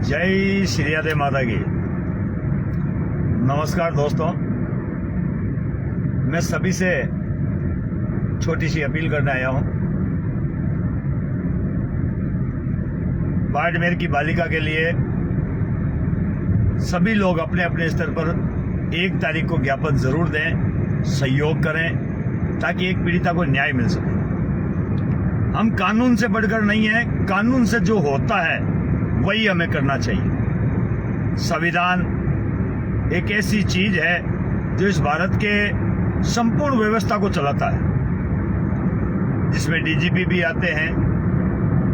जय श्री राधे माता की। नमस्कार दोस्तों, मैं सभी से छोटी सी अपील करने आया हूं। बाड़मेर की बालिका के लिए सभी लोग अपने अपने स्तर पर 1 तारीख को ज्ञापन जरूर दें, सहयोग करें ताकि एक पीड़िता को न्याय मिल सके। हम कानून से बढ़कर नहीं है, कानून से जो होता है वही हमें करना चाहिए। संविधान एक ऐसी चीज है जो इस भारत के संपूर्ण व्यवस्था को चलाता है, जिसमें डीजीपी भी आते हैं,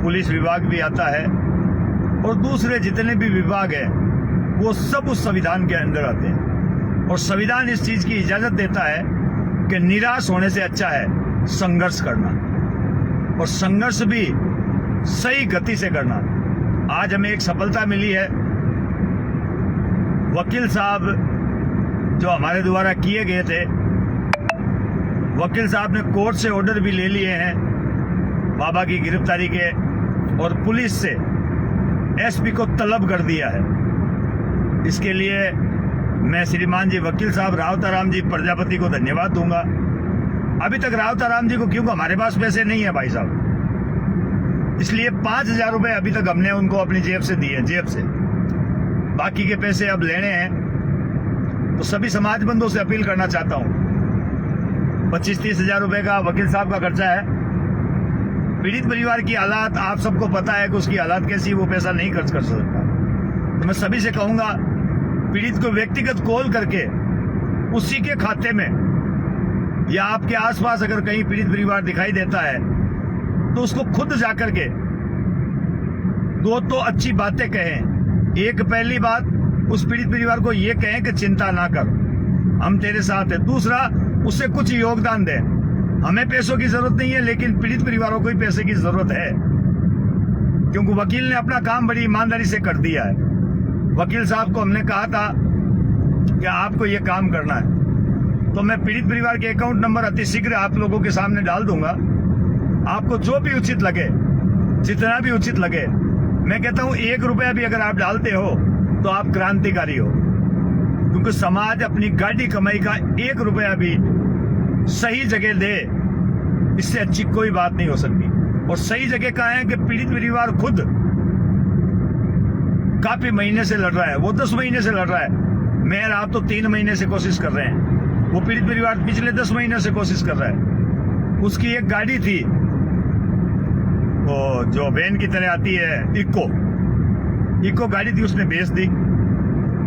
पुलिस विभाग भी आता है और दूसरे जितने भी विभाग हैं वो सब उस संविधान के अंदर आते हैं। और संविधान इस चीज की इजाजत देता है कि निराश होने से अच्छा है संघर्ष करना, और संघर्ष भी सही गति से करना। आज हमें एक सफलता मिली है। वकील साहब जो हमारे द्वारा किए गए थे, वकील साहब ने कोर्ट से ऑर्डर भी ले लिए हैं बाबा की गिरफ्तारी के, और पुलिस से एसपी को तलब कर दिया है। इसके लिए मैं श्रीमान जी वकील साहब रावताराम जी प्रजापति को धन्यवाद दूंगा। अभी तक रावताराम जी को, क्योंकि हमारे पास पैसे नहीं है भाई साहब, इसलिए 5,000 रुपए अभी तक हमने उनको अपनी जेब से दिए, जेब से। बाकी के पैसे अब लेने हैं। तो सभी समाज बंधुओं से अपील करना चाहता हूं। 25-30 हजार रुपए का वकील साहब का खर्चा है। पीड़ित परिवार की हालात आप सबको पता है कि उसकी हालात कैसी, वो पैसा नहीं खर्च कर सकता। तो मैं सभी से कहूंगा, पीड़ित को व्यक्तिगत कॉल करके उसी के खाते में, या आपके आसपास अगर कहीं पीड़ित परिवार दिखाई देता है तो उसको खुद जाकर के 2 तो अच्छी बातें कहें। एक पहली बात, उस पीड़ित परिवार को ये कहें कि चिंता ना कर, हम तेरे साथ हैं। दूसरा, उससे कुछ योगदान दें। हमें पैसों की जरूरत नहीं है, लेकिन पीड़ित परिवारों को ही पैसे की जरूरत है, क्योंकि वकील ने अपना काम बड़ी ईमानदारी से कर दिया है। वकील साहब को हमने कहा था कि आपको ये काम करना है, तो मैं पीड़ित परिवार के अकाउंट नंबर अति शीघ्र आप लोगों के सामने डाल दूंगा। आपको जो भी उचित लगे, जितना भी उचित लगे, मैं कहता हूं 1 रुपया भी अगर आप डालते हो तो आप क्रांतिकारी हो, क्योंकि समाज अपनी गाड़ी कमाई का 1 रुपया भी सही जगह दे, इससे अच्छी कोई बात नहीं हो सकती। और सही जगह कहाँ है कि पीड़ित परिवार खुद काफी महीने से लड़ रहा है, वो 10 महीने से लड़ रहा है। मैं और आप तो 3 महीने से कोशिश कर रहे हैं, वो पीड़ित परिवार पिछले 10 महीने से कोशिश कर रहा है। उसकी एक गाड़ी थी, वो जो वैन की तरह आती है, इको गाड़ी थी, उसने बेच दी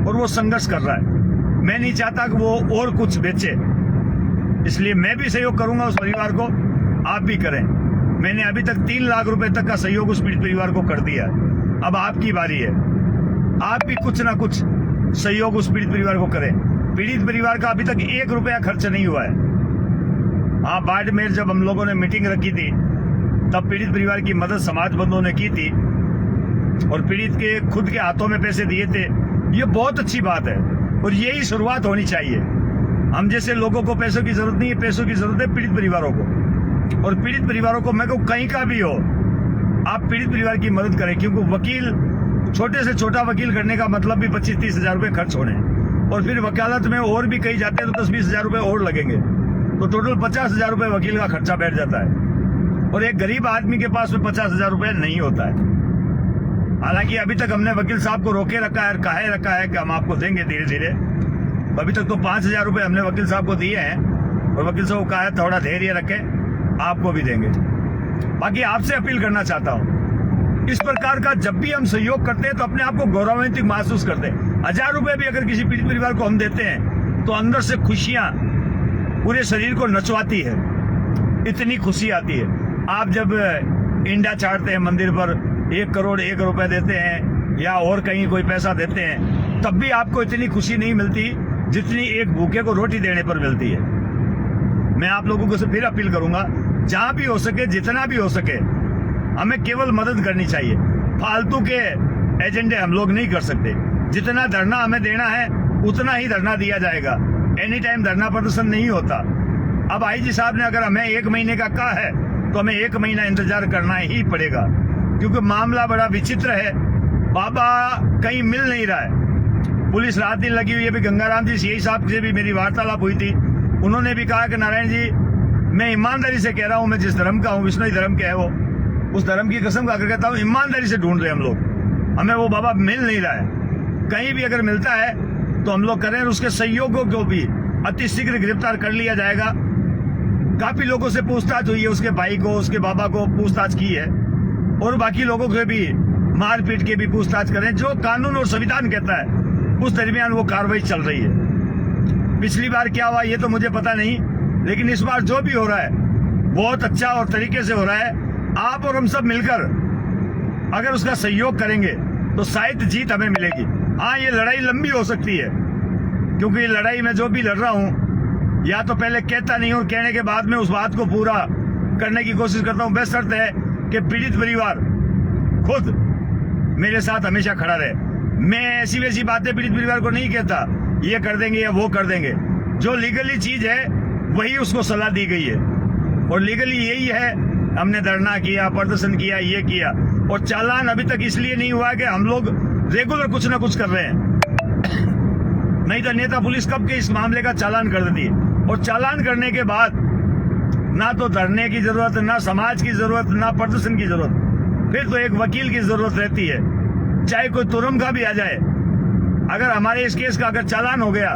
और वो संघर्ष कर रहा है। मैं नहीं चाहता कि वो और कुछ बेचे, इसलिए मैं भी सहयोग करूंगा उस परिवार को, आप भी करें। मैंने अभी तक 3 लाख रुपए तक का सहयोग उस पीड़ित परिवार को कर दिया। अब आपकी बारी है, आप भी कुछ ना कुछ सहयोग उस पीड़ित परिवार को करें। पीड़ित परिवार का अभी तक 1 रुपया खर्च नहीं हुआ है। हाँ, बाड़मेर जब हम लोगों ने मीटिंग रखी थी तब पीड़ित परिवार की मदद समाज बंधुओं ने की थी और पीड़ित के खुद के हाथों में पैसे दिए थे। ये बहुत अच्छी बात है और यही शुरुआत होनी चाहिए। हम जैसे लोगों को पैसों की जरूरत नहीं है, पैसों की जरूरत है पीड़ित परिवारों को। और पीड़ित परिवारों को, मैं कहूँ कहीं का भी हो, आप पीड़ित परिवार की मदद करें, क्योंकि वकील, छोटे से छोटा वकील करने का मतलब भी 25-30 हजार रुपए खर्च होने, और फिर वकालत में और भी कहीं जाते हैं तो 10-20 हजार रुपए और लगेंगे, तो टोटल 50 हजार रुपए वकील का खर्चा बैठ जाता है। और एक गरीब आदमी के पास में 50 हजार रुपए नहीं होता है। हालांकि अभी तक हमने वकील साहब को रोके रखा है और कहे रखा है कि हम आपको देंगे धीरे धीरे। अभी तक तो 5,000 रुपए हमने वकील साहब को दिए हैं, और वकील साहब को कहा है थोड़ा धैर्य रखें, आपको भी देंगे। बाकी आपसे अपील करना चाहता हूं, इस प्रकार का जब भी हम सहयोग करते हैं तो अपने आप को गौरवान्वित महसूस करते हैं। 1,000 रुपए भी अगर किसी पीड़ित परिवार को हम देते हैं तो अंदर से खुशियां पूरे शरीर को नचवाती है, इतनी खुशी आती है। आप जब इंडा चाटते हैं मंदिर पर, 1 करोड़ 1 रुपए देते हैं या और कहीं कोई पैसा देते हैं, तब भी आपको इतनी खुशी नहीं मिलती जितनी एक भूखे को रोटी देने पर मिलती है। मैं आप लोगों को फिर अपील करूंगा, जहां भी हो सके, जितना भी हो सके, हमें केवल मदद करनी चाहिए। फालतू के एजेंडे हम लोग नहीं कर सकते। जितना धरना हमें देना है उतना ही धरना दिया जाएगा। एनी टाइम धरना प्रदर्शन नहीं होता। अब आईजी साहब ने अगर हमें 1 महीने का कहा है तो हमें 1 महीना इंतजार करना ही पड़ेगा, क्योंकि मामला बड़ा विचित्र है बाबा कहीं मिल नहीं रहा है। पुलिस रात दिन लगी हुई है। अभी गंगाराम जी सीआई साहब से भी मेरी वार्तालाप हुई थी। उन्होंने भी कहा कि नारायण जी, मैं ईमानदारी से कह रहा हूं, मैं जिस धर्म का हूं, विष्णु धर्म का है वो, उस धर्म की कसम खाकर कहता हूं, ईमानदारी से ढूंढ रहे हम लोग, हमें वो बाबा मिल नहीं रहा है। कहीं भी अगर मिलता है तो हम लोग करें, उसके सहयोगियों को भी अति शीघ्र गिरफ्तार कर लिया जाएगा। काफी लोगों से पूछताछ हुई है, उसके भाई को, उसके बाबा को पूछताछ की है, और बाकी लोगों के भी मारपीट के भी पूछताछ करें। जो कानून और संविधान कहता है उस दरमियान वो कार्रवाई चल रही है। पिछली बार क्या हुआ ये तो मुझे पता नहीं, लेकिन इस बार जो भी हो रहा है बहुत अच्छा और तरीके से हो रहा है। आप और हम सब मिलकर अगर उसका सहयोग करेंगे तो शायद जीत हमें मिलेगी। हाँ, ये लड़ाई लंबी हो सकती है, क्योंकि ये लड़ाई में जो भी लड़ रहा हूं, या तो पहले कहता नहीं और कहने के बाद में उस बात को पूरा करने की कोशिश करता हूं। बेस्ट शर्त है कि पीड़ित परिवार खुद मेरे साथ हमेशा खड़ा रहे। मैं ऐसी वैसी बातें पीड़ित परिवार को नहीं कहता, ये कर देंगे या वो कर देंगे। जो लीगली चीज है वही उसको सलाह दी गई है, और लीगली यही है। हमने धरना किया, प्रदर्शन किया, ये किया, और चालान अभी तक इसलिए नहीं हुआ कि हम लोग रेगुलर कुछ ना कुछ कर रहे हैं। नहीं तो नेता पुलिस कब के इस मामले का चालान कर देती है, और चालान करने के बाद ना तो धरने की जरूरत, ना समाज की जरूरत, ना प्रदर्शन की जरूरत, फिर तो एक वकील की जरूरत रहती है, चाहे कोई तुरंत का भी आ जाए। अगर हमारे इस केस का अगर चालान हो गया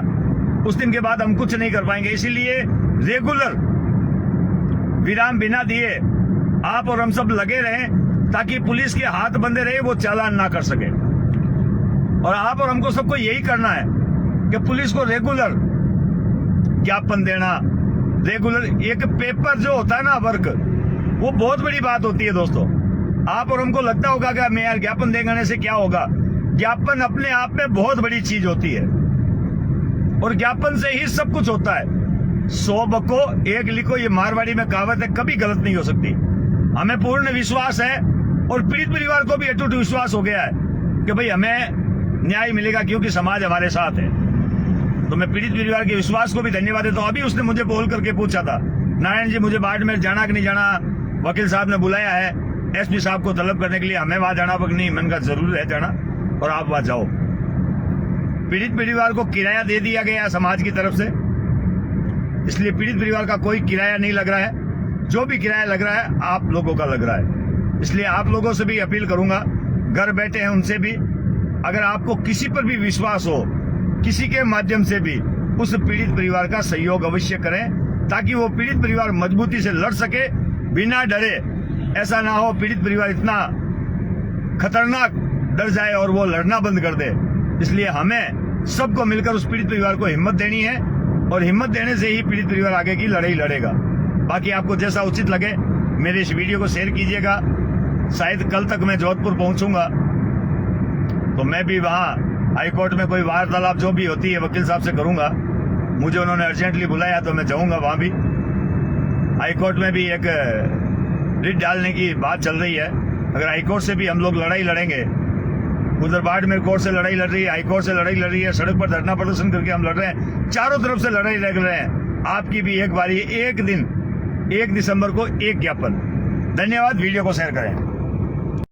उस दिन के बाद हम कुछ नहीं कर पाएंगे। इसीलिए रेगुलर विराम बिना दिए आप और हम सब लगे रहें, ताकि पुलिस के हाथ बंधे रहे, वो चालान ना कर सके। और आप और हमको सबको यही करना है कि पुलिस को रेगुलर ज्ञापन देना, रेगुलर एक पेपर जो होता है ना, वर्क, वो बहुत बड़ी बात होती है दोस्तों। आप और हमको लगता होगा कि मैं यार ज्ञापन देने से क्या होगा। ज्ञापन अपने आप में बहुत बड़ी चीज होती है, और ज्ञापन से ही सब कुछ होता है। 100 बको 1 लिखो, ये मारवाड़ी में कहावत है, कभी गलत नहीं हो सकती। हमें पूर्ण विश्वास है, और पीड़ित परिवार को भी अटूट विश्वास हो गया है कि भाई हमें न्याय मिलेगा, क्योंकि समाज हमारे साथ है। तो मैं पीड़ित परिवार के विश्वास को भी धन्यवाद देता हूँ। अभी उसने मुझे बोल करके पूछा था, नारायण जी मुझे बाड़मेर जाना कि नहीं जाना, वकील साहब ने बुलाया है एसपी साहब को तलब करने के लिए, हमें वहां जाना पक नहीं। मैंने कहा जरूर है जाना, और आप वहां जाओ। पीड़ित परिवार को किराया दे दिया गया है समाज की तरफ से, इसलिए पीड़ित परिवार का कोई किराया नहीं लग रहा है। जो भी किराया लग रहा है आप लोगों का लग रहा है। इसलिए आप लोगों से भी अपील करूंगा, घर बैठे हैं उनसे भी, अगर आपको किसी पर भी विश्वास हो, किसी के माध्यम से भी उस पीड़ित परिवार का सहयोग अवश्य करें, ताकि वो पीड़ित परिवार मजबूती से लड़ सके बिना डरे। ऐसा ना हो पीड़ित परिवार इतना खतरनाक डर जाए और वो लड़ना बंद कर दे। इसलिए हमें सबको मिलकर उस पीड़ित परिवार को हिम्मत देनी है, और हिम्मत देने से ही पीड़ित परिवार आगे की लड़ाई लड़ेगा। बाकी आपको जैसा उचित लगे मेरे इस वीडियो को शेयर कीजिएगा। शायद कल तक मैं जोधपुर पहुंचूंगा, तो मैं भी वहां हाईकोर्ट में कोई वार्तालाप जो भी होती है वकील साहब से करूंगा। मुझे उन्होंने अर्जेंटली बुलाया तो मैं जाऊंगा वहां भी। हाईकोर्ट में भी एक रिट डालने की बात चल रही है। अगर हाईकोर्ट से भी हम लोग लड़ाई लड़ेंगे, उधर बाड़मेर कोर्ट से लड़ाई लड़ रही है, हाईकोर्ट से लड़ाई लड़ रही है, सड़क पर धरना प्रदर्शन करके हम लड़ रहे हैं, चारों तरफ से लड़ाई लड़ रहे हैं। आपकी भी एक बारी, एक दिन 1 दिसंबर को एक ज्ञापन। धन्यवाद। वीडियो को शेयर करें।